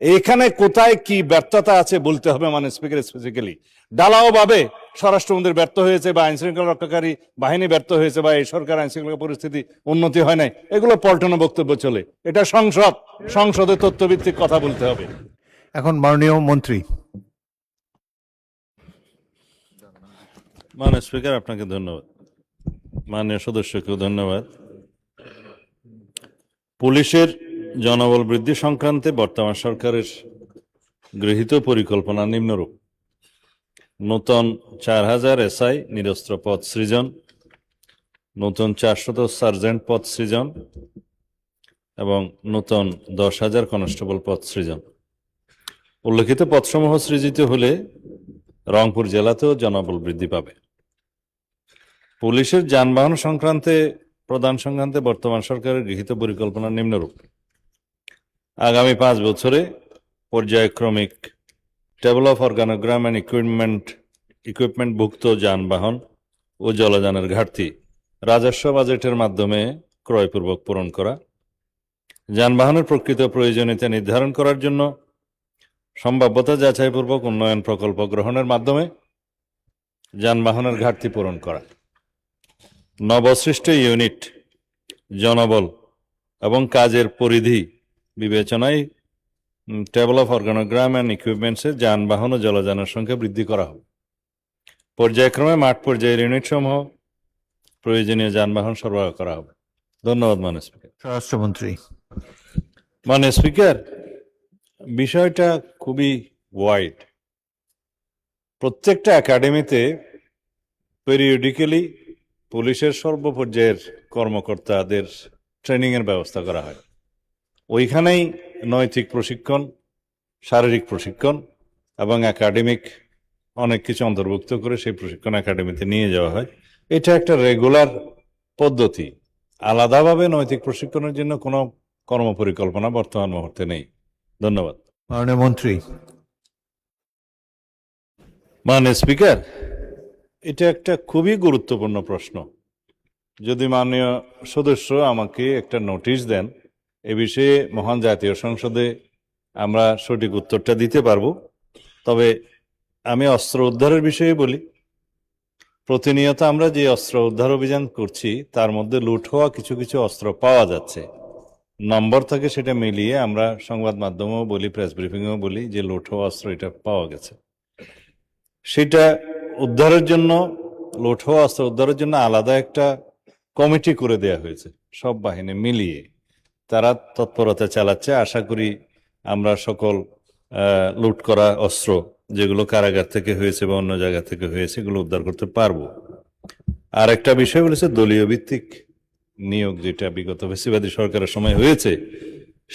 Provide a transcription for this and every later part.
এখানে কোথায় কি ব্যর্থতা আছে বলতে হবে মাননীয় স্পিকার। স্পেসিফিক্যালি ঢালাও ভাবে স্বরাষ্ট্রমন্ত্রী ব্যর্থ হয়েছে বা আইন শৃঙ্খলা রক্ষাকারী বাহিনী ব্যর্থ হয়েছে বা এই সরকার আইন শৃঙ্খলা পরিস্থিতি উন্নতি হয় নাই, এগুলো পল্টন বক্তব্য চলে। এটা সংসদে তথ্যভিত্তিক কথা বলতে হবে। এখন মাননীয় মন্ত্রী। মাননীয় স্পিকার, আপনাকে ধন্যবাদ। মাননীয় সদস্যকেও ধন্যবাদ। পুলিশের জনবল বৃদ্ধি সংক্রান্তে বর্তমান সরকারের গৃহীত পরিকল্পনা নিম্নরূপ: নতুন 4000 এসআই নিরস্ত্র পদ সৃজন, নতুন 400 সার্জেন্ট পদ সৃজন এবং নতুন 10,000 কনস্টেবল পদ সৃজন। উল্লেখিত পদসমূহ সৃজিত হলে রংপুর জেলাতেও জনবল বৃদ্ধি পাবে। পুলিশের যানবাহন প্রদান সংক্রান্তে বর্তমান সরকারের গৃহীত পরিকল্পনা নিম্নরূপ: আগামী 5 বছরে পর্যায়ক্রমিক টেবল অফ অর্গানোগ্রাম অ্যান্ড ইকুইপমেন্টভুক্ত যানবাহন ও জলযানের ঘাটতি রাজস্ব বাজেটের মাধ্যমে ক্রয়পূর্বক পূরণ করা, যানবাহনের প্রকৃত প্রয়োজনীয়তা নির্ধারণ করার জন্য সম্ভাব্যতা যাচাইপূর্বক উন্নয়ন প্রকল্প গ্রহণের মাধ্যমে যানবাহনের ঘাটতি পূরণ করা, নবসৃষ্ট ইউনিট, জনবল এবং কাজের পরিধি বিবেচনায় টেবল অফ অর্গানোগ্রাম অ্যান্ড ইকুইপমেন্টসে যানবাহন ও জলযানের সংখ্যা বৃদ্ধি করা হবে। পর্যায়ক্রমে মাঠ পর্যায়ের ইউনিটসমূহ প্রয়োজনীয় যানবাহন সরবরাহ করা হবে। ধন্যবাদ মাননীয় স্পিকার। স্বরাষ্ট্রমন্ত্রী। মাননীয় স্পিকার, বিষয়টা খুবই ওয়াইড। প্রত্যেকটা একাডেমিতে পেরিয়ডিক্যালি পুলিশের সর্বপর্যায়ের কর্মকর্তাদের ট্রেনিংয়ের ব্যবস্থা করা হয়। ওইখানেই নৈতিক প্রশিক্ষণ, শারীরিক প্রশিক্ষণ এবং একাডেমিক অনেক কিছু অন্তর্ভুক্ত করে সেই প্রশিক্ষণ একাডেমিতে নিয়ে যাওয়া হয়। এটা একটা রেগুলার পদ্ধতি। আলাদাভাবে নৈতিক প্রশিক্ষণের জন্য কোনো কর্মপরিকল্পনা বর্তমান মুহূর্তে নেই। ধন্যবাদ। মাননীয় মন্ত্রী। মাননীয় স্পিকার, এটা একটা খুবই গুরুত্বপূর্ণ প্রশ্ন। যদি মাননীয় সদস্য আমাকে একটা নোটিশ দেন, এ বিষয়ে মহান জাতীয় সংসদে আমরা সঠিক উত্তরটা দিতে পারবো। তবে আমি অস্ত্র উদ্ধারের বিষয়ে বলি। প্রতিনিয়ত আমরা যে অস্ত্র উদ্ধার অভিযান করছি তার মধ্যে লুট হওয়া কিছু কিছু অস্ত্র পাওয়া যাচ্ছে। নম্বর থাকে সেটা মিলিয়ে আমরা সংবাদ মাধ্যমেও বলি, প্রেস ব্রিফিংয়েও বলি যে লুট হওয়া অস্ত্র এটা পাওয়া গেছে। সেটা উদ্ধারের জন্য, লুট হওয়া অস্ত্র উদ্ধারের জন্য আলাদা একটা কমিটি করে দেয়া হয়েছে। সব বাহিনী মিলিয়ে তারা তৎপরতা চালাচ্ছে। আশা করি আমরা সকল লুট করা অস্ত্র যেগুলো কারাগার থেকে হয়েছে বা অন্য জায়গা থেকে হয়েছে এগুলো উদ্ধার করতে পারবো। আর একটা বিষয় বলেছে দলীয় ভিত্তিক নিয়োগ, যেটা বিগত ফ্যাসিবাদী সরকারের সময় হয়েছে,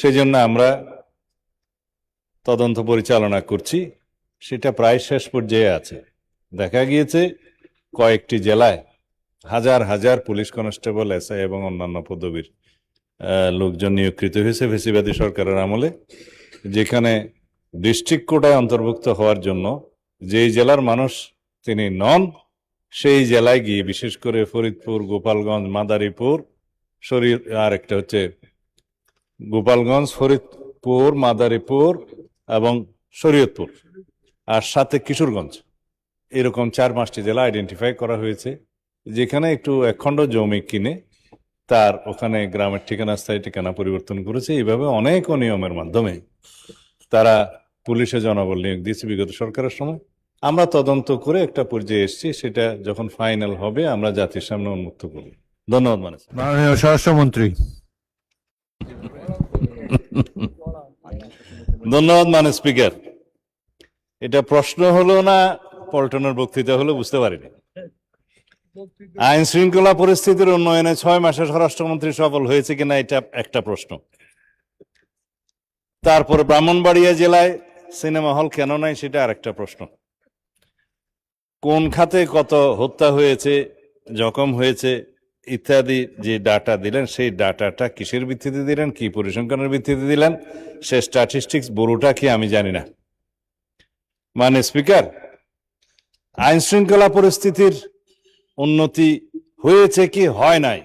সেই জন্য আমরা তদন্ত পরিচালনা করছি। সেটা প্রায় শেষ পর্যায়ে আছে। দেখা গিয়েছে কয়েকটি জেলায় হাজার হাজার পুলিশ কনস্টেবল, এসআই এবং অন্যান্য পদবীর লোকজন নিয়োগকৃত হয়েছে ফ্যাসিবাদী সরকারের আমলে, যেখানে ডিস্ট্রিক্ট কোটায় অন্তর্ভুক্ত হওয়ার জন্য যেই জেলার মানুষ তিনি নন, সেই জেলায় গিয়ে বিশেষ করে ফরিদপুর, গোপালগঞ্জ, মাদারীপুর, আর একটা হচ্ছে গোপালগঞ্জ, ফরিদপুর, মাদারীপুর এবং শরীয়তপুর, আর সাথে কিশোরগঞ্জ, এরকম 4-5টি জেলা আইডেন্টিফাই করা হয়েছে, যেখানে একটু একখণ্ড জমি কিনে তার ওখানে গ্রামের ঠিকানা, স্থায়ী ঠিকানা পরিবর্তন করেছে। এইভাবে অনেক অনিয়মের মাধ্যমে তারা পুলিশে জনবল নিয়োগ দিয়েছে বিগত সরকারের সময়। আমরা তদন্ত করে একটা পর্যায়ে এসেছি, সেটা যখন ফাইনাল হবে আমরা জাতির সামনে উন্মুক্ত করব। ধন্যবাদ। মাননীয় স্বরাষ্ট্রমন্ত্রী। ধন্যবাদ মাননীয় স্পিকার। এটা প্রশ্ন হলো না পল্টনের বক্তৃতা হলো বুঝতে পারিনি। আইন শৃঙ্খলা পরিস্থিতির উন্নয়নে 6 মাসে স্বরাষ্ট্রমন্ত্রী সফল হয়েছে কিনা এটা একটা প্রশ্ন। তারপরে ব্রাহ্মণবাড়িয়া জেলায় সিনেমা হল কেন নাই সেটা আরেকটা প্রশ্ন। কোন খাতে কত হত্যা হয়েছে, জখম হয়েছে ইত্যাদি যে ডাটা দিলেন, সেই ডাটাটা কিসের ভিত্তিতে দিলেন, কি পরিসংখ্যানের ভিত্তিতে দিলেন, সে স্ট্যাটিস্টিক্স বড়টা কি আমি জানি না। মাননীয় স্পিকার, আইন শৃঙ্খলা পরিস্থিতির উন্নতি হয়েছে কি হয় নাই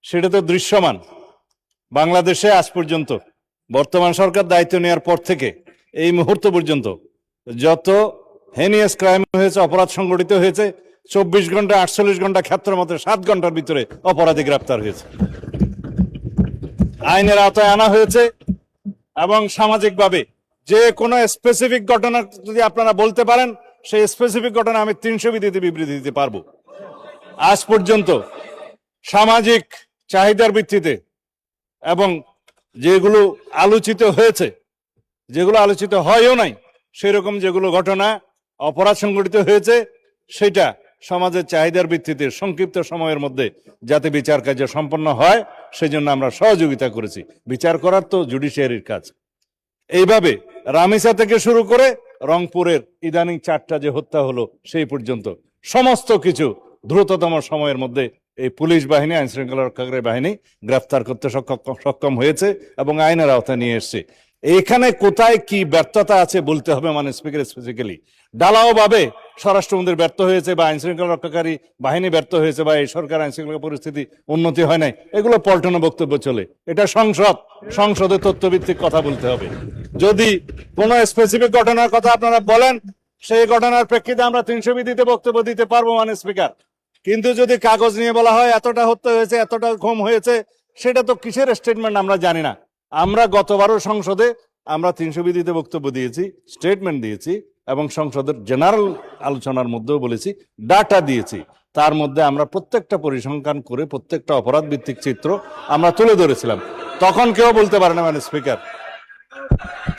সেটা তো দৃশ্যমান। বাংলাদেশে আজ পর্যন্ত বর্তমান সরকার দায়িত্ব নেওয়ার পর থেকে এই মুহূর্ত পর্যন্ত যত হেনিয়াস ক্রাইম হয়েছে, অপরাধ সংগঠিত হয়েছে, 24 ঘন্টা 48 ঘন্টা ক্ষেত্রের মধ্যে 7 ঘন্টার ভিতরে অপরাধী গ্রেপ্তার হয়েছে, আইনের আওতায় আনা হয়েছে। এবং সামাজিকভাবে যে কোনো স্পেসিফিক ঘটনা যদি আপনারা বলতে পারেন, সেই স্পেসিফিক ঘটনা আমি 300 বিধিতে বিবৃতি দিতে পারবো। আজ পর্যন্ত সামাজিক চাহিদার ভিত্তিতে এবং যেগুলো আলোচিত হয়েছে, যেগুলো আলোচিত হয়ও নাই, সেরকম যেগুলো ঘটনা অপরাধ সংঘটিত হয়েছে, সেটা সমাজের চাহিদার ভিত্তিতে সংক্ষিপ্ত সময়ের মধ্যে যাতে বিচার কার্য সম্পন্ন হয়, সেই জন্য আমরা সহযোগিতা করেছি। বিচার করার তো জুডিশিয়ারির কাজ। এইভাবে রামিসা থেকে শুরু করে রংপুরের ইদানিং 4টা যে হত্যা হলো সেই পর্যন্ত সমস্ত কিছু দ্রুততম সময়ের মধ্যে এই পুলিশ বাহিনী, আইন শৃঙ্খলা রক্ষাকারী বাহিনী গ্রেফতার করতে সক্ষম হয়েছে এবং আইনের আওতায় নিয়ে এসছে। এখানে কোথায় কি ব্যর্থতা আছে বলতে হবে, মানে স্পিকার স্পেসিক্যালি ঢালাও ভাবে স্বরাষ্ট্রমন্ত্রী ব্যর্থ হয়েছে বা আইন শৃঙ্খলা রক্ষাকারী বাহিনী ব্যর্থ হয়েছে বা এই সরকার আইন শৃঙ্খলা পরিস্থিতি উন্নতি হয় নাই, এগুলো পল্টন বক্তব্য চলে। এটা সংসদে তথ্যভিত্তিক কথা বলতে হবে। যদি কোনো স্পেসিফিক ঘটনার কথা আপনারা বলেন, সেই ঘটনার প্রেক্ষিতে আমরা 300 বিধিতে বক্তব্য দিতে পারবো, মানে স্পিকার। কিন্তু যদি কাগজ নিয়ে বলা হয় এতটা হত্যা হয়েছে, এতটা ঘুম হয়েছে, সেটা তো কিসের স্টেটমেন্ট আমরা জানি না। আমরা গতবারও সংসদে আমরা 300 বিধিতে বক্তব্য দিয়েছি, স্টেটমেন্ট দিয়েছি এবং সংসদের জেনারেল আলোচনার মধ্যেও বলেছি, ডাটা দিয়েছি। তার মধ্যে আমরা প্রত্যেকটা পরিসংখ্যান করে প্রত্যেকটা অপরাধ ভিত্তিক চিত্র আমরা তুলে ধরেছিলাম। তখন কেউ বলতে পারে না, মানে স্পিকার।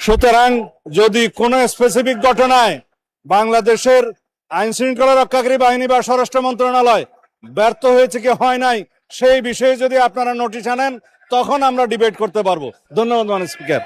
সুতরাং যদি কোনো স্পেসিফিক ঘটনায় বাংলাদেশের আইন শৃঙ্খলা রক্ষাকারী বাহিনী বা স্বরাষ্ট্র মন্ত্রণালয় ব্যর্থ হয়েছে কি হয় নাই, সেই বিষয়ে যদি আপনারা নোটিশ আনেন, তখন আমরা ডিবেট করতে পারবো। ধন্যবাদ, মানে স্পিকার।